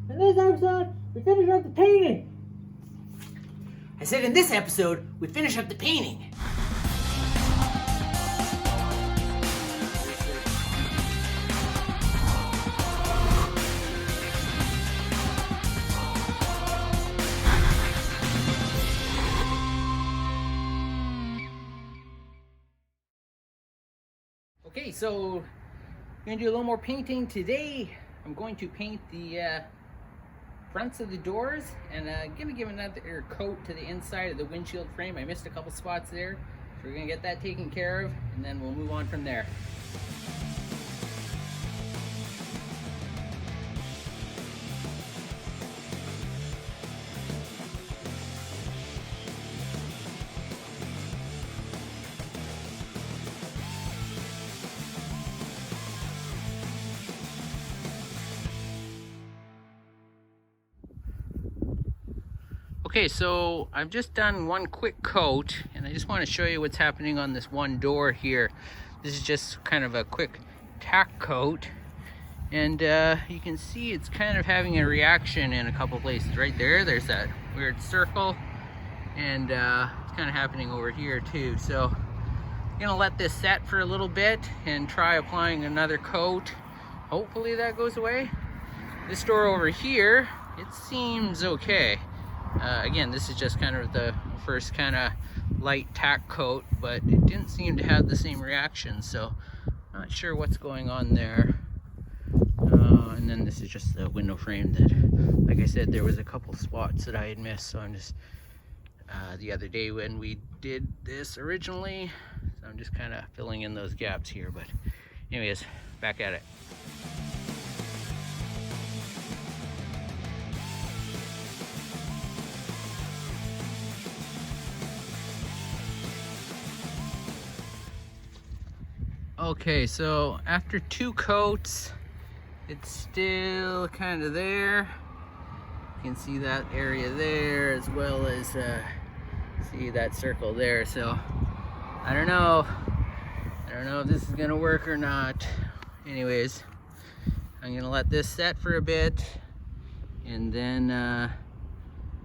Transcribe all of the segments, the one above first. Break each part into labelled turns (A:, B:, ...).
A: In this episode, we finish up the painting.
B: I said in this episode, we finish up the painting. Okay, so I'm gonna do a little more painting today. I'm going to paint the fronts of the doors and gonna give another coat to the inside of the windshield frame. I missed a couple spots there, so we're gonna get that taken care of, and then we'll move on from there. Okay, so I've just done one quick coat, and I just want to show you what's happening on this one door here. This is just kind of a quick tack coat, and you can see it's kind of having a reaction in a couple places. Right there, there's that weird circle, and it's kind of happening over here too. So I'm gonna let this set for a little bit and try applying another coat. Hopefully that goes away. This door over here, it seems okay. Again, this is just kind of the first kind of light tack coat, but it didn't seem to have the same reaction, so not sure what's going on there. And then this is just the window frame that, like I said, there was a couple spots that I had missed, so I'm just, the other day when we did this originally, so I'm just kind of filling in those gaps here, but anyways, back at it. Okay, so after two coats, it's still kind of there. You can see that area there, as well as see that circle there. So I don't know if this is gonna work or not. Anyways, I'm gonna let this set for a bit, and then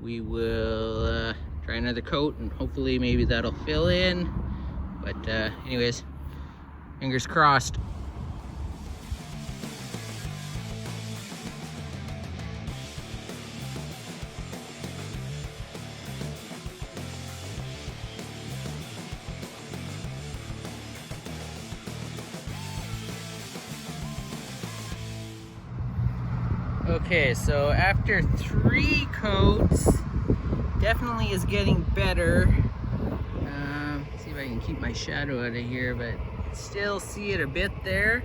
B: we will try another coat, and hopefully maybe that'll fill in. But anyways, fingers crossed. Okay, so after 3 coats, definitely is getting better. See if I can keep my shadow out of here, but still see it a bit there,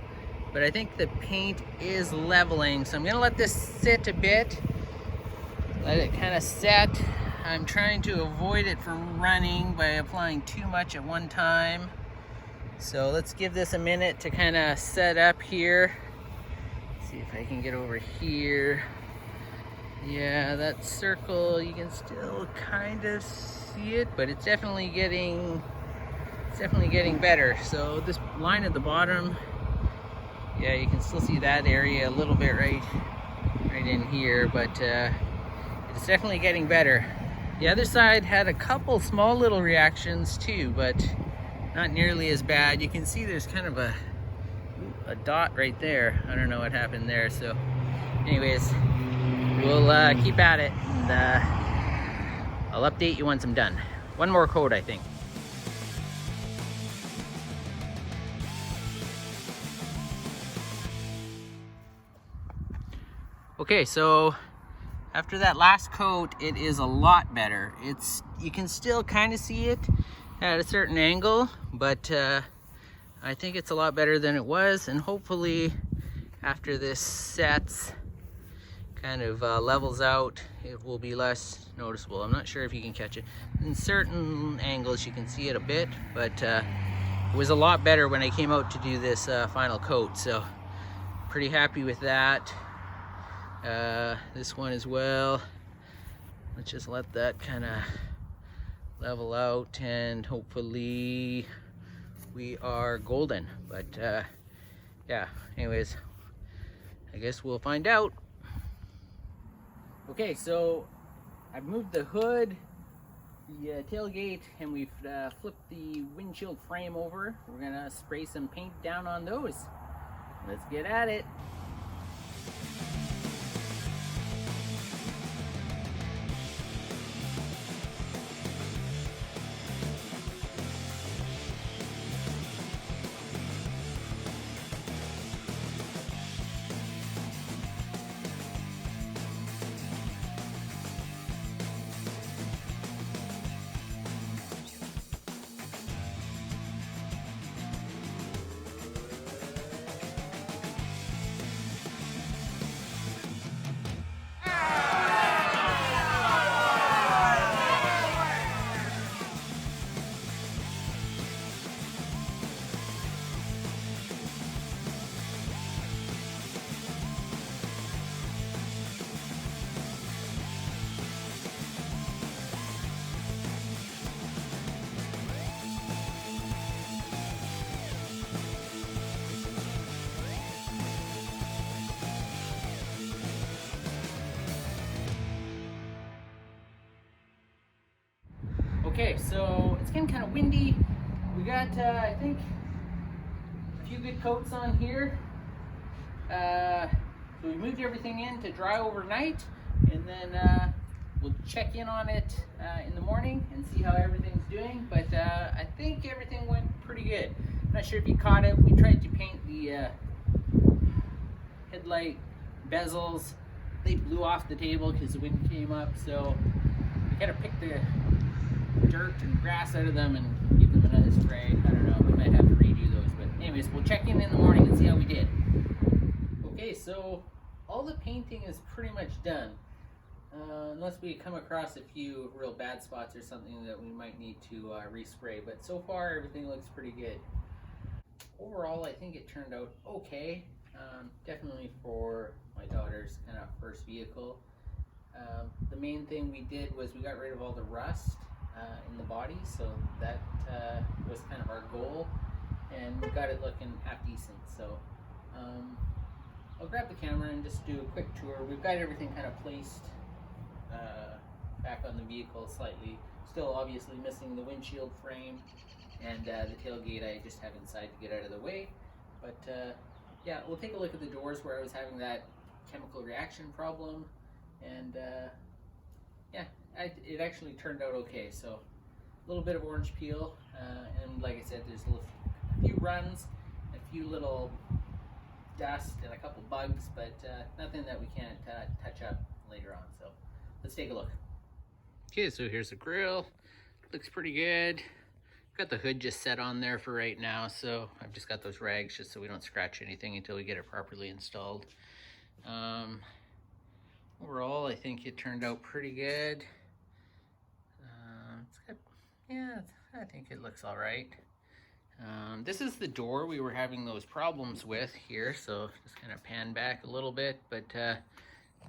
B: but I think the paint is leveling, so I'm gonna let this sit a bit, let it kind of set. I'm trying to avoid it from running by applying too much at one time, so let's give this a minute to kind of set up here. See if I can get over here. Yeah, that circle, you can still kind of see it, but it's definitely getting better. So this line at the bottom, yeah, you can still see that area a little bit right in here, but it's definitely getting better. The other side had a couple small little reactions too, but not nearly as bad. You can see there's kind of a dot right there. I don't know what happened there. So anyways, we'll keep at it, and I'll update you once I'm done. One more coat, I think. Okay, so after that last coat, it is a lot better. You can still kind of see it at a certain angle, but I think it's a lot better than it was, and hopefully after this sets, kind of levels out, it will be less noticeable. I'm not sure if you can catch it. In certain angles you can see it a bit, but it was a lot better when I came out to do this final coat, so pretty happy with that. This one as well. Let's just let that kind of level out, and hopefully we are golden. But yeah, anyways, I guess we'll find out. Okay, so I've moved the hood, the tailgate, and we've flipped the windshield frame over. We're gonna spray some paint down on those. Let's get at it. Okay, so it's getting kind of windy. We got, I think, a few good coats on here. So we moved everything in to dry overnight, and then we'll check in on it in the morning and see how everything's doing. But I think everything went pretty good. I'm not sure if you caught it. We tried to paint the headlight bezels. They blew off the table because the wind came up, so we gotta pick the dirt and grass out of them and give them another spray. I don't know, we might have to redo those, but anyways, we'll check in the morning and see how we did. Okay, so all the painting is pretty much done, unless we come across a few real bad spots or something that we might need to respray, but so far everything looks pretty good. Overall, I think it turned out okay, definitely for my daughter's kind of first vehicle. The main thing we did was we got rid of all the rust in the body, so that was kind of our goal, and we got it looking half decent. So I'll grab the camera and just do a quick tour. We've got everything kind of placed back on the vehicle slightly. Still obviously missing the windshield frame and the tailgate I just have inside to get out of the way. But yeah, we'll take a look at the doors where I was having that chemical reaction problem, and yeah, it actually turned out okay. So a little bit of orange peel, and like I said, there's a few runs, a few little dust, and a couple bugs, but nothing that we can't touch up later on. So let's take a look. Okay, so here's the grill. Looks pretty good. Got the hood just set on there for right now, so I've just got those rags just so we don't scratch anything until we get it properly installed. Overall, I think it turned out pretty good. It's got, yeah, I think it looks all right. This is the door we were having those problems with here, so just kind of pan back a little bit, but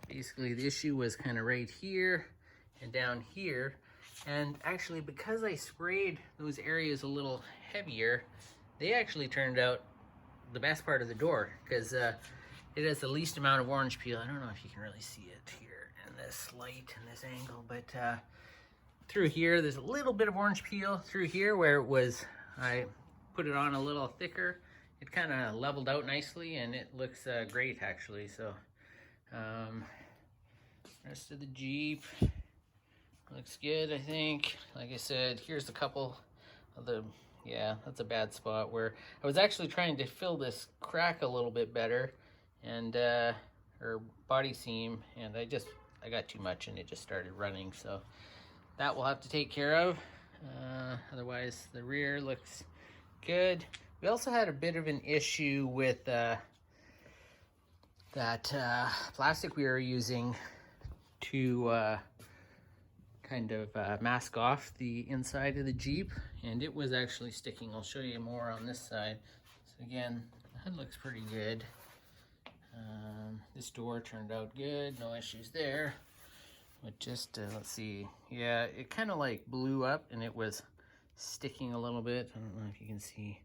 B: basically the issue was kind of right here and down here. And actually, because I sprayed those areas a little heavier, they actually turned out the best part of the door, because it has the least amount of orange peel. I don't know if you can really see it here in this light and this angle, but through here there's a little bit of orange peel. Through here where it was, I put it on a little thicker, it kind of leveled out nicely, and it looks great actually. So rest of the Jeep looks good, I think. Like I said, here's a couple of the, yeah, that's a bad spot where I was actually trying to fill this crack a little bit better, and or body seam, and I got too much and it just started running, so that we'll have to take care of. Otherwise the rear looks good. We also had a bit of an issue with that plastic we were using to kind of mask off the inside of the Jeep, and it was actually sticking. I'll show you more on this side. So again, that looks pretty good. This door turned out good, no issues there. But just, let's see, yeah, it kind of like blew up and it was sticking a little bit. I don't know if you can see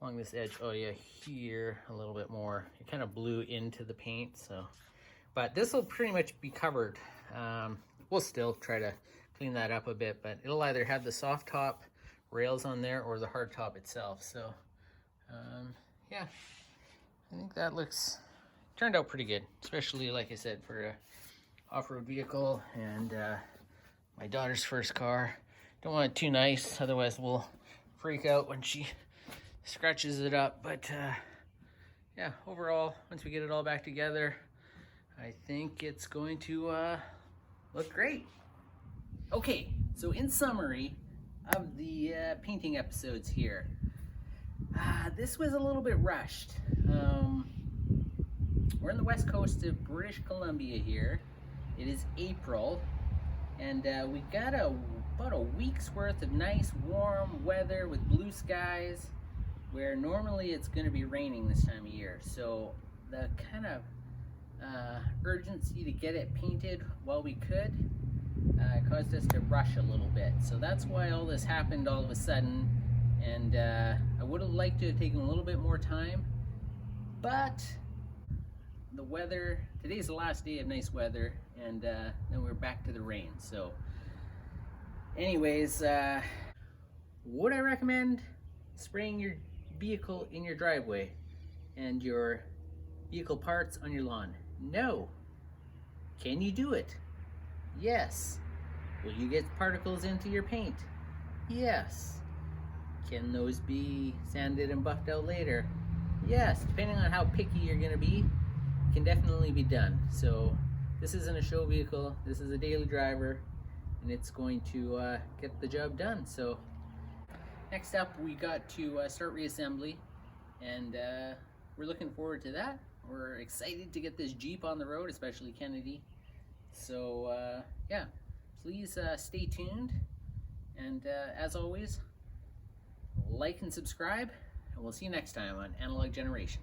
B: along this edge. Oh yeah, here a little bit more. It kind of blew into the paint, so. But this will pretty much be covered We'll still try to clean that up a bit, but it'll either have the soft top rails on there or the hard top itself. So yeah, I think that turned out pretty good, especially like I said for a off-road vehicle and my daughter's first car. Don't want it too nice, otherwise we'll freak out when she scratches it up. But yeah, overall, once we get it all back together, I think it's going to look great. Okay, so in summary of the painting episodes here, this was a little bit rushed. We're on the west coast of British Columbia here. It is April, and we got about a week's worth of nice warm weather with blue skies, where normally it's going to be raining this time of year. So the kind of urgency to get it painted while we could caused us to rush a little bit. So that's why all this happened all of a sudden, and I would have liked to have taken a little bit more time, but the weather, today's the last day of nice weather, and then we're back to the rain. So anyways, would I recommend spraying your vehicle in your driveway and your vehicle parts on your lawn? No. Can you do it? Yes. Will you get particles into your paint? Yes. Can those be sanded and buffed out later? Yes. Depending on how picky you're going to be, it can definitely be done. So this isn't a show vehicle. This is a daily driver, and it's going to get the job done. So next up, we got to start reassembly, and we're looking forward to that. We're excited to get this Jeep on the road, especially Kennedy. So yeah, please stay tuned, and as always, like and subscribe, and we'll see you next time on Analog Generation.